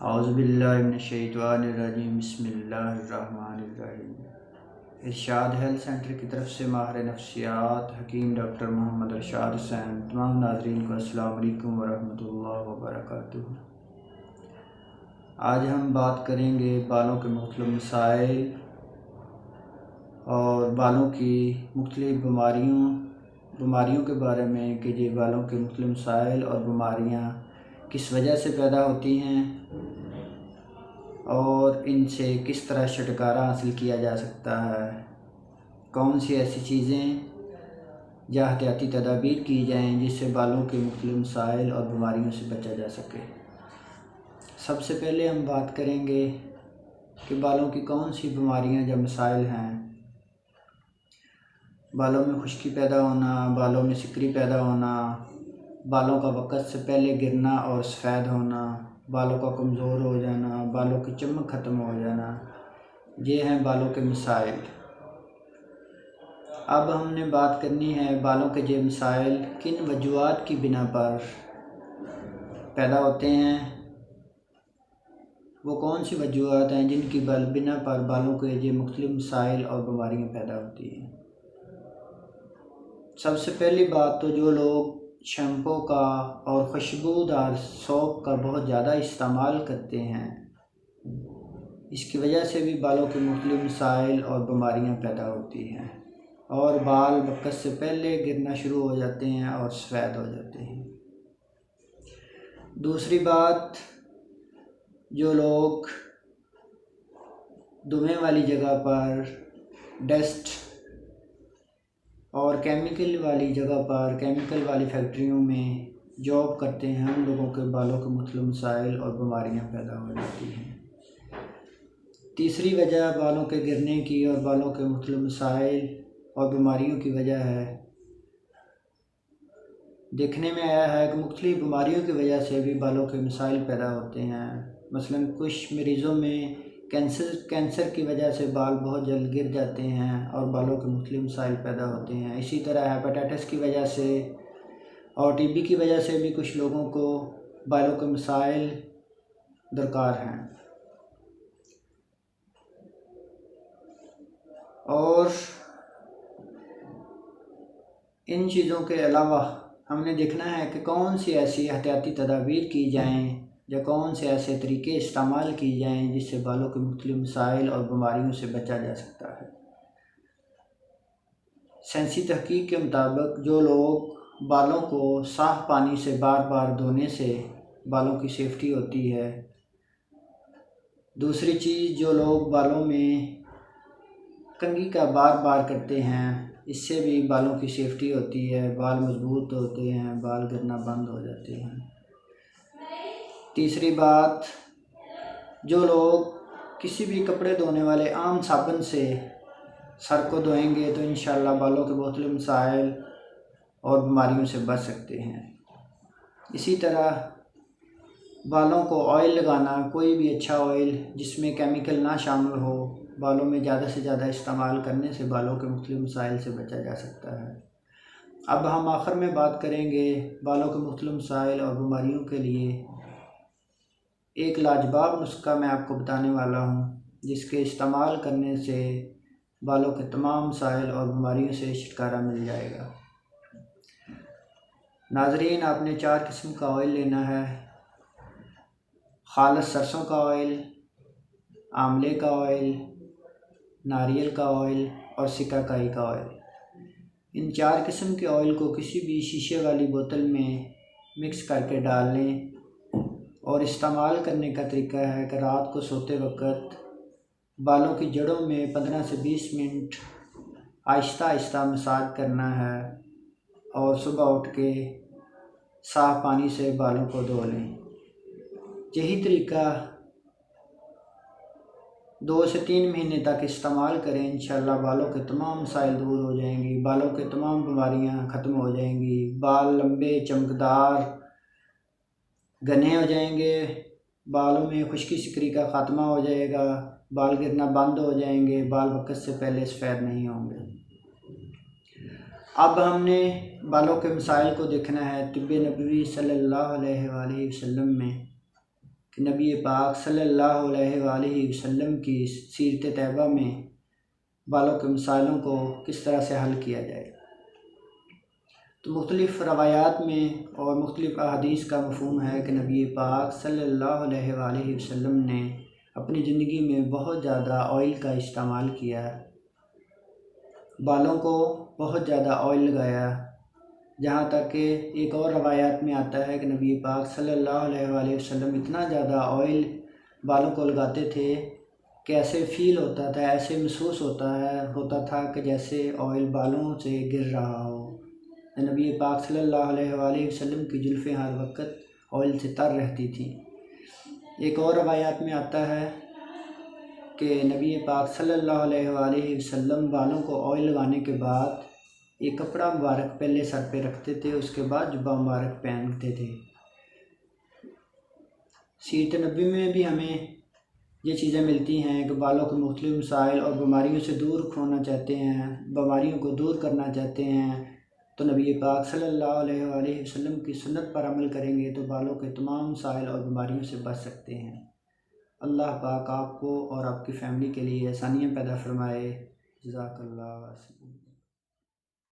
औज़ुबिल्लाहिमिनश्शैतानिर्रजीम बिस्मिल्लाहिर्रहमानिर्रहीम। इरशाद health centre की तरफ से माहिर नफ्सियात हकीम डॉक्टर मोहम्मद इरशाद हुसैन। तमाम नाज़रीन को अस्सलाम वालेकुम वरहमतुल्लाहि वबरकातुहू। आज हम बात करेंगे बालों के मुख्तलिफ मसाइल और बालों की मुख्तलिफ बीमारियों के बारे में कि ये बालों के मुख्तलिफ मसाइल और बीमारियाँ किस वजह से पैदा होती हैं और इनसे किस तरह छुटकारा हासिल किया जा सकता है। कौन सी ऐसी चीज़ें या एहतियाती तदाबीर की जाएँ जिससे बालों के मुख्तलिफ मसाइल और बीमारियों से बचा जा सके। सबसे पहले हम बात करेंगे कि बालों की कौन सी बीमारियां या मसाइल हैं। बालों में खुश्की पैदा होना, बालों में सिकरी पैदा होना, बालों का वक़्त से पहले गिरना और सफ़ेद होना, बालों का कमज़ोर हो जाना, बालों की चमक ख़त्म हो जाना, ये हैं बालों के मसाइल। अब हमने बात करनी है बालों के ये मसाइल किन वजूहात की बिना पर पैदा होते हैं। वो कौन सी वजूहात हैं जिनकी बिना पर बालों के ये मुख्तलिफ मसाइल और बीमारियाँ पैदा होती हैं। सबसे पहली बात तो जो लोग शैम्पू का और खुशबूदार सोप का बहुत ज़्यादा इस्तेमाल करते हैं, इसकी वजह से भी बालों के मुख्तलिफ मसाइल और बीमारियाँ पैदा होती हैं और बाल वक़्त से पहले गिरना शुरू हो जाते हैं और सफ़ेद हो जाते हैं। दूसरी बात, जो लोग धुएँ वाली जगह पर, डस्ट और केमिकल वाली जगह पर, केमिकल वाली फैक्ट्रियों में जॉब करते हैं, हम लोगों के बालों के मुख्तलिफ मसाइल और बीमारियाँ पैदा हो जाती हैं। तीसरी वजह बालों के गिरने की और बालों के मुख्तलिफ मसाइल और बीमारियों की वजह है, देखने में आया है कि मुख्तलिफ बीमारियों की वजह से भी बालों के मसाइल पैदा होते हैं। मसलन कुछ मरीज़ों में कैंसर की वजह से बाल बहुत जल्द गिर जाते हैं और बालों के मुख्तलिफ मसाइल पैदा होते हैं। इसी तरह हेपेटाइटिस की वजह से और टीबी की वजह से भी कुछ लोगों को बालों के मसाइल दरकार हैं। और इन चीज़ों के अलावा हमने देखना है कि कौन सी ऐसी एहतियाती तदाबीर की जाएँ या कौन से ऐसे तरीके इस्तेमाल की जाएँ जिससे बालों के मुख्तलिफ मसाइल और बीमारियों से बचा जा सकता है। साइंसी तहकीक के मुताबिक जो लोग बालों को साफ़ पानी से बार बार धोने से बालों की सेफ्टी होती है। दूसरी चीज़, जो लोग बालों में कंघी का बार बार करते हैं, इससे भी बालों की सेफ्टी होती है, बाल मजबूत होते हैं, बाल गिरना बंद हो जाते हैं। तीसरी बात, जो लोग किसी भी कपड़े धोने वाले आम साबुन से सर को धोएंगे तो इंशाल्लाह बालों के मुख्तलिफ मसाइल और बीमारियों से बच सकते हैं। इसी तरह बालों को ऑयल लगाना, कोई भी अच्छा ऑयल जिसमें केमिकल ना शामिल हो, बालों में ज़्यादा से ज़्यादा इस्तेमाल करने से बालों के मुख्तलिफ मसाइल से बचा जा सकता है। अब हम आखिर में बात करेंगे बालों के मुख्तलिफ मसाइल और बीमारियों के लिए एक लाजवाब नुस्खा मैं आपको बताने वाला हूँ, जिसके इस्तेमाल करने से बालों के तमाम मसाइल और बीमारियों से छुटकारा मिल जाएगा। नाज़रीन, आपने 4 किस्म का ऑयल लेना है। खालिस सरसों का ऑयल, आंवले का ऑयल, नारियल का ऑयल और सिकाकाई का ऑयल। इन 4 किस्म के ऑयल को किसी भी शीशे वाली बोतल में मिक्स करके डाल लें और इस्तेमाल करने का तरीका है कि रात को सोते वक्त बालों की जड़ों में 15 से 20 मिनट आहिस्ता आहिस्ता मसाज करना है और सुबह उठ के साफ़ पानी से बालों को धो लें। यही तरीका 2 से 3 महीने तक इस्तेमाल करें, इंशाल्लाह बालों के तमाम मसाइल दूर हो जाएंगी, बालों के तमाम बीमारियां ख़त्म हो जाएंगी, बाल लंबे चमकदार घने हो जाएंगे, बालों में खुश्की सिकरी का ख़ात्मा हो जाएगा, बाल गिरना बंद हो जाएंगे, बाल वक़्त से पहले सफ़ेद नहीं होंगे। अब हमने बालों के मसाइल को देखना है। तिब्बे नबवी सल्लल्लाहु अलैहि वसल्लम में कि नबी पाक सल्लल्लाहु अलैहि वसल्लम की सीरत तैयबा में बालों के मसाइलों को किस तरह से हल किया जाए। तो मुख्तलिफ़ रवायात में और मुख्तलिफ़ अहादीस का मफ़हूम है कि नबी पाक सल्लल्लाहु अलैहि वसल्लम ने अपनी ज़िंदगी में बहुत ज़्यादा ऑयल का इस्तेमाल किया, बालों को बहुत ज़्यादा ऑयल लगाया। जहाँ तक कि एक और रवायात में आता है कि नबी पाक सल्लल्लाहु अलैहि वसल्लम इतना ज़्यादा ऑयल बालों को लगाते थे कि ऐसे फ़ील होता था, ऐसे महसूस होता था कि जैसे ऑयल बालों से गिर रहा हो। नबी पाक सल्लल्लाहु अलैहि वसल्लम की जुल्फ़ें हर वक्त ऑयल से तर रहती थी। एक और रवायात में आता है कि नबी पाक सल्लल्लाहु अलैहि वसल्लम बालों को ऑयल लगाने के बाद एक कपड़ा मुबारक पहले सर पे रखते थे, उसके बाद जुब्बा मुबारक पहनते थे। सीरत नबी में भी हमें ये चीज़ें मिलती हैं कि बालों के मुख्तलिफ मसाइल और बीमारियों से दूर होना चाहते हैं, बीमारियों को दूर करना चाहते हैं, तो नबी पाक सल्लल्लाहु अलैहि वसल्लम की सुन्नत पर अमल करेंगे तो बालों के तमाम मसाइल और बीमारियों से बच सकते हैं। अल्लाह पाक आपको और आपकी फ़ैमिली के लिए आसानियाँ पैदा फरमाए। जज़ाकल्लाह।